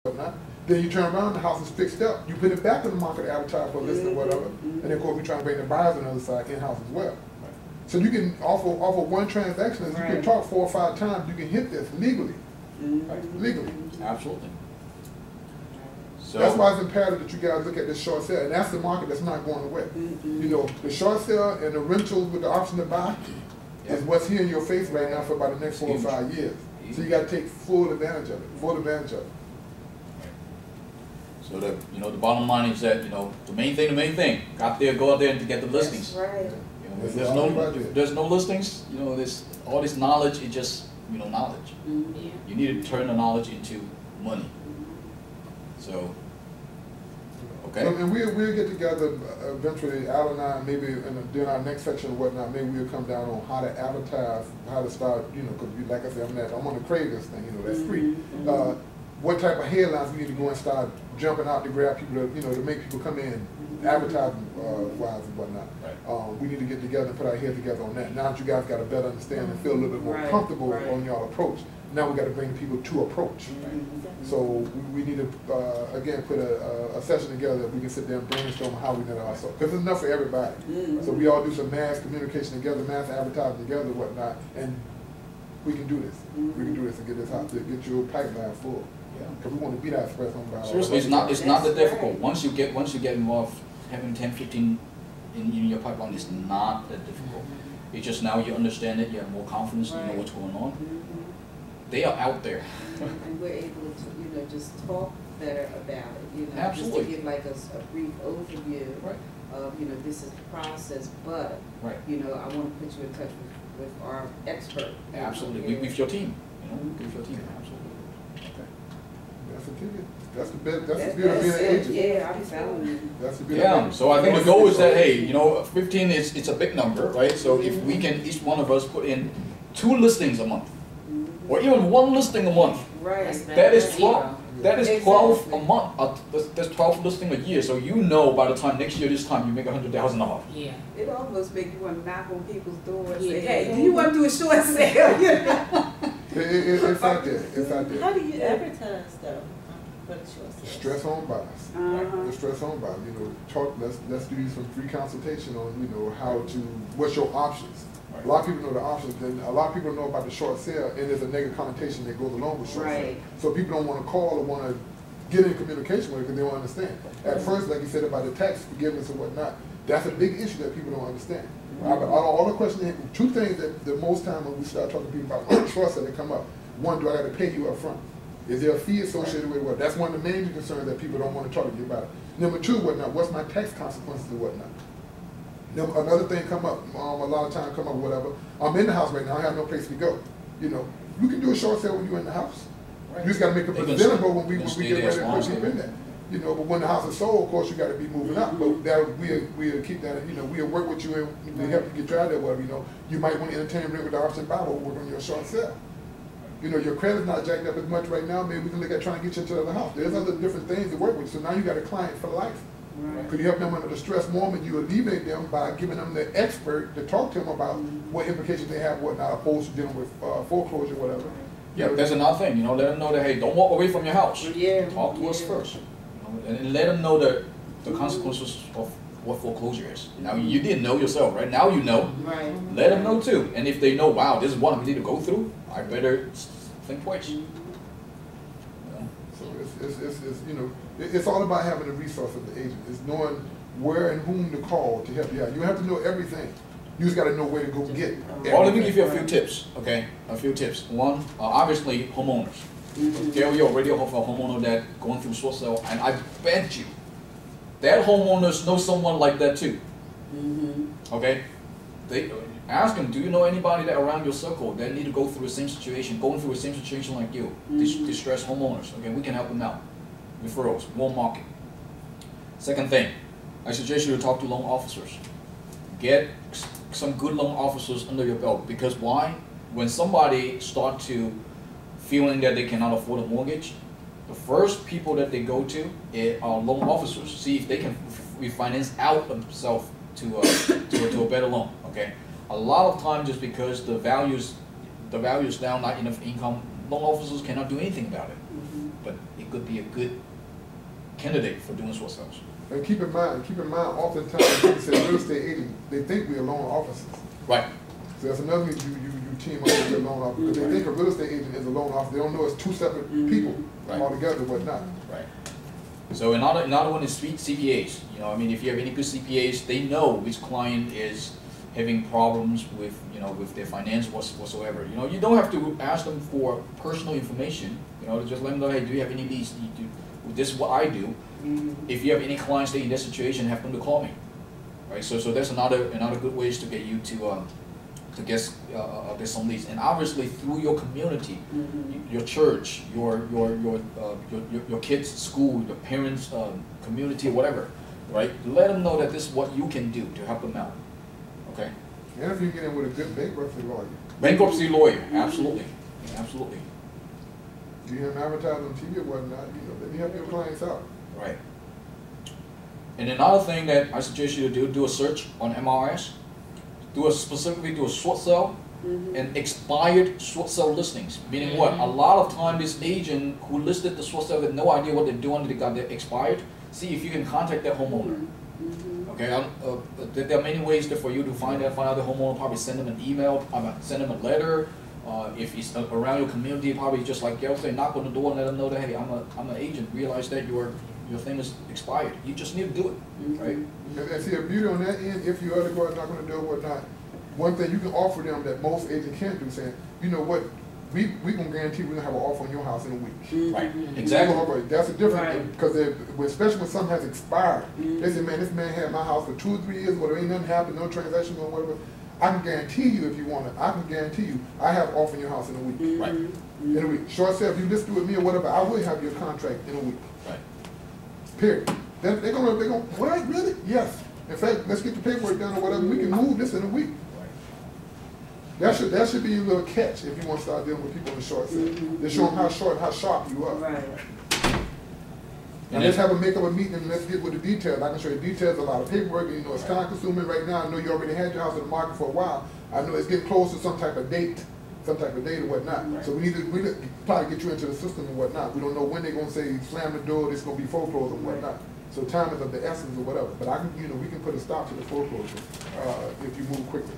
whatnot. Then you turn around, the house is fixed up. You put it back in the market to advertise for a listing or whatever. And then, of course, we try to bring the buyers on the other side in-house as well. So you can offer one transaction, and you can talk 4 or 5 times, you can hit this legally. Legally. Absolutely. So that's why it's imperative that you guys look at this short sale, and that's the market that's not going away. You know, the short sale and the rentals with the option to buy is what's here in your face right now for about the next 4 or 5 years. So you got to take full advantage of it. Full advantage of it. So the the bottom line is that the main thing, go out there and to get the listings. That's right. There's no listings. This all this knowledge is just knowledge. You need to turn the knowledge into money. So okay. And we'll get together eventually, Al and I, maybe during our next section or whatnot, maybe we'll come down on how to advertise, how to start, because like I said, I'm on the Cravings thing, that's free. What type of headlines we need to go and start jumping out to grab people to make people come in, advertising wise and whatnot. We need to get together and put our heads together on that. Now that you guys got a better understanding and feel a little bit more comfortable on y'all approach, now we got to bring people to approach. So we need to, again, put a session together that we can sit there and brainstorm how we know ourselves. Because it's enough for everybody. So we all do some mass communication together, mass advertising together and whatnot, and we can do this. We can do this and get this out, to get your pipeline full. Because we want to beat our express on by. Seriously, it's not that difficult. Once you get involved, having 10, 15 in your pipeline is not that difficult. It's just now you understand it, you have more confidence, you know what's going on. They are out there. And we're able to, just talk better about it, Absolutely. just to give like a brief overview of, this is the process, but, I want to put you in touch with our expert. Absolutely, with your team, with your team, absolutely. Okay. That's the ticket. That's the best. That's the beauty of being an agent. Yeah, I'm telling you. That's the beauty. Yeah. So I think the goal is that 15 it's a big number, right? So if we can, each one of us put in 2 listings a month, or even 1 listing a month, that is 12. That is 12 a month. That's 12 listing a year. So by the time next year this time you make $100,000. Yeah. It almost makes you want to knock on people's doors and say, "Hey, do you want to do a short sale?" It's out there. It's out there. How do you advertise though? For the short sales? Stress home buyers. The stress home buyers. Talk. Let's do some free consultation on what's your options. A lot of people know the options, and a lot of people know about the short sale, and there's a negative connotation that goes along with short sale. So people don't want to call or want to get in communication with it because they don't understand. At first, like you said about the tax forgiveness and whatnot, that's a big issue that people don't understand. All the questions, 2 things that the most time when we start talking to people about short sale, they come up. 1, do I got to pay you up front? Is there a fee associated with what? That's one of the main concerns that people don't want to talk to you about. Number 2, what's my tax consequences and whatnot? Another thing come up, a lot of time come up, whatever. I'm in the house right now, I have no place to go. You can do a short sale when you're in the house. You just got to make it presentable when we get ready to put people in there. But when the house is sold, of course, you got to be moving up. But we'll keep that, we'll work with you and help you get you out there, whatever, You might want to entertain with the option buy, but we'll work on your short sale. Your credit's not jacked up as much right now, maybe we can look at trying to get you into the house. There's other different things to work with. So now you got a client for life. Could you help them under the stress moment? You alleviate them by giving them the expert to talk to them about what implications they have, whatnot, opposed to dealing with foreclosure, whatever. Yeah, there's another thing. Let them know that hey, don't walk away from your house. Talk to us first, and let them know the consequences of what foreclosure is. Now you didn't know yourself, right? Now you know. Let them know too. And if they know, wow, this is what I need to go through, I better think twice. So it's all about having the resource of the agent. It's knowing where and whom to call to help you out. You don't have to know everything. You just got to know where to go get everything. Well, let me give you a few tips, okay? A few tips. One, obviously, homeowners. Gary already have a homeowner that going through short sale, and I bet you that homeowners know someone like that too. Okay? They ask them, do you know anybody that around your circle that need to go through the same situation, going through the same situation like you? Distressed homeowners. Okay, we can help them out. Referrals, warm market. Second thing, I suggest you to talk to loan officers. Get some good loan officers under your belt, because why? When somebody start to feeling that they cannot afford a mortgage, the first people that they go to are loan officers. See if they can refinance out themselves to a better loan. Okay, a lot of times just because the value's down, not enough income, loan officers cannot do anything about it. But it could be a good candidate for doing short sales. And keep in mind, oftentimes when people say real estate agent, they think we are loan officers. Right. So that's another reason you team up with your loan officer. Because they think a real estate agent is a loan officer. They don't know it's two separate people altogether, whatnot. Right. So another one is CPAs. You know, I mean, if you have any good CPAs, they know which client is having problems with, you know, with their finance whatsoever. You know, you don't have to ask them for personal information. You know, just let them know, hey, do you have any of these? This is what I do. If you have any clients that are in this situation, have them to call me. Right. So that's another good ways to get you to get some leads, and obviously through your community, your church, your kids' school, your parents' community, whatever, right? Let them know that this is what you can do to help them out. Okay. And if you get in with a good bankruptcy lawyer. Bankruptcy lawyer, absolutely, absolutely. You hear them advertise on TV or whatnot, you know, let me help your clients out. Right. And another thing that I suggest you to do a search on MRS. Specifically do a short sale and expired short sale listings. Meaning what? A lot of time this agent who listed the short sale had no idea what they're doing, they got their expired. See if you can contact that homeowner. Okay, there are many ways for you to find out the homeowner. Probably send them an email, send them a letter. If it's around your community, probably just like Gail said, knock on the door and let them know that, hey, I'm an agent. Realize that your thing is expired. You just need to do it, right? And see, a beauty on that end, if you other go out knock on the door or whatnot, one thing you can offer them that most agents can't do, saying, you know what, we gonna guarantee we're gonna have an offer on your house in a week. Right, exactly. That's a difference, because especially when something has expired, they say, man, this man had my house for 2 or 3 years, whatever, ain't nothing happened, no transaction or whatever. I can guarantee you if you want it. I can guarantee you I have an offer in your house in a week. Right. In a week. Short sale, if you list it with me or whatever, I will have your contract in a week. Right. Period. They're gonna, what, really? Yes. In fact, let's get the paperwork done or whatever. We can move this in a week. That should be a little catch if you want to start dealing with people in the short sale. They show them how sharp you are. Right. And let's have a meeting and let's get with the details. I can show you details, a lot of paperwork, and you know, it's time consuming right now. I know you already had your house in the market for a while. I know it's getting close to some type of date or whatnot. Right. So we need to probably get you into the system and whatnot. We don't know when they're gonna say slam the door, it's gonna be foreclosed or whatnot. So time is of the essence or whatever. But I can, you know, we can put a stop to the foreclosure if you move quickly.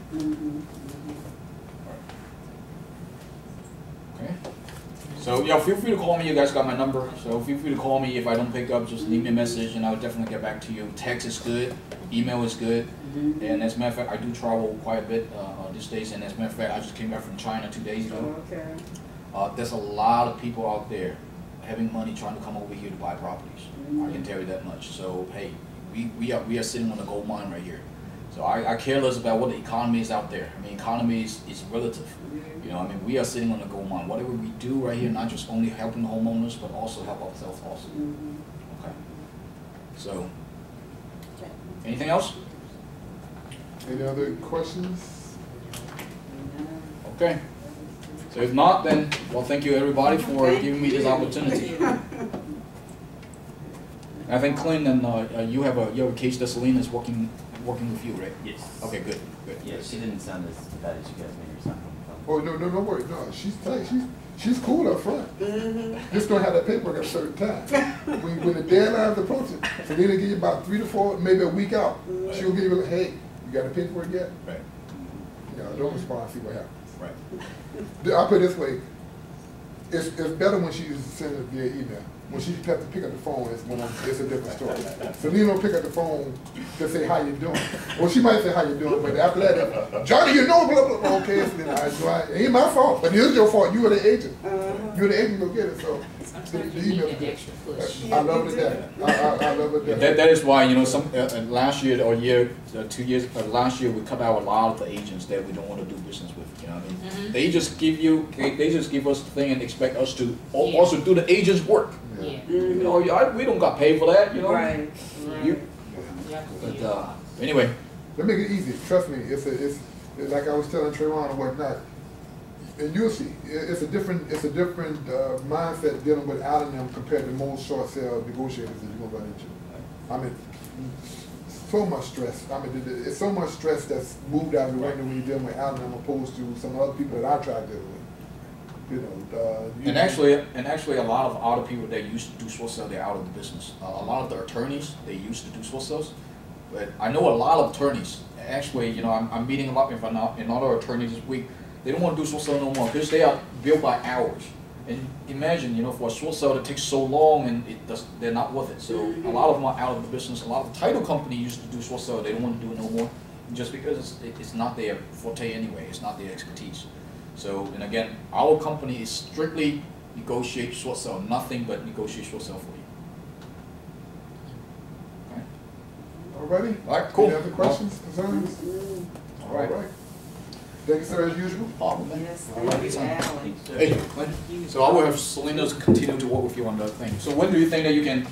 Okay. So yeah, feel free to call me. You guys got my number, so feel free to call me. If I don't pick up, just leave me a message, and I'll definitely get back to you. Text is good, email is good, and as a matter of fact, I do travel quite a bit these days. And as a matter of fact, I just came back from China 2 days ago. Okay. There's a lot of people out there having money trying to come over here to buy properties. I can tell you that much. So hey, we are sitting on a gold mine right here. So I care less about what the economy is out there. I mean, economy is relative. You know, I mean, we are sitting on a gold mine. Whatever we do right here, not just only helping the homeowners, but also help ourselves also. Okay. So, anything else? Any other questions? Okay. So if not, then, well, thank you everybody for giving me this opportunity. I think Clint and you have a case that Selena is working with you, right? Yes. Okay, good. Yeah, she didn't sound as bad as you guys made her sound. Oh, no worries. No, she's tight. She's cool up front. Just don't have that paperwork at a certain time. When the deadline's approaching, Selena give you about 3 to 4, maybe a week out. She'll give you, hey, you got the paperwork yet? Right. You know, don't respond, see what happens. Right. I'll put it this way. It's better when she sends it via email. When she has to pick up the phone, it's a different story. Selena don't pick up the phone to say how you doing. Well, she might say how you doing, but after that, Johnny, you know, blah, blah, blah. Okay, Selena, it ain't my fault, but it is your fault. You were the agent. You're the agent, go get it. So the email is good. I love it that. I love it that. That is why, you know, some last year or 2 years, last year we cut out a lot of the agents that we don't want to do business with. You know what I mean? They just give us the thing and expect us to also do the agent's work. Yeah. You know, we don't got paid for that. You know. Right. But anyway. They make it easy. Trust me. It's like I was telling Trayvon or whatnot. And you'll see, it's a different mindset dealing with Al and them compared to most short sale negotiators that you're gonna run into. I mean, so much stress. I mean, it's so much stress that's moved out of the window when you're dealing with Al and them opposed to some other people that I tried dealing with. You know, And actually, a lot of other people that used to do short sale, they're out of the business. A lot of the attorneys, they used to do short sales, but I know a lot of attorneys. Actually, you know, I'm meeting a lot with another attorneys this week. They don't want to do short sale no more because they are billed by hours. And imagine, you know, for a short sale that takes so long and they're not worth it. So a lot of them are out of the business. A lot of the title company used to do short sale. They don't want to do it no more, just because it's not their forte anyway. It's not their expertise. So, and again, our company is strictly negotiate short sale, nothing but negotiate short sale for you. Alrighty? Alright, cool. Any other questions, concerns? Alright. Thank you, sir, as usual. Yes, thank you, Alan. Hey, so I will have Selena's continue to work with you on that thing. So when do you think that you can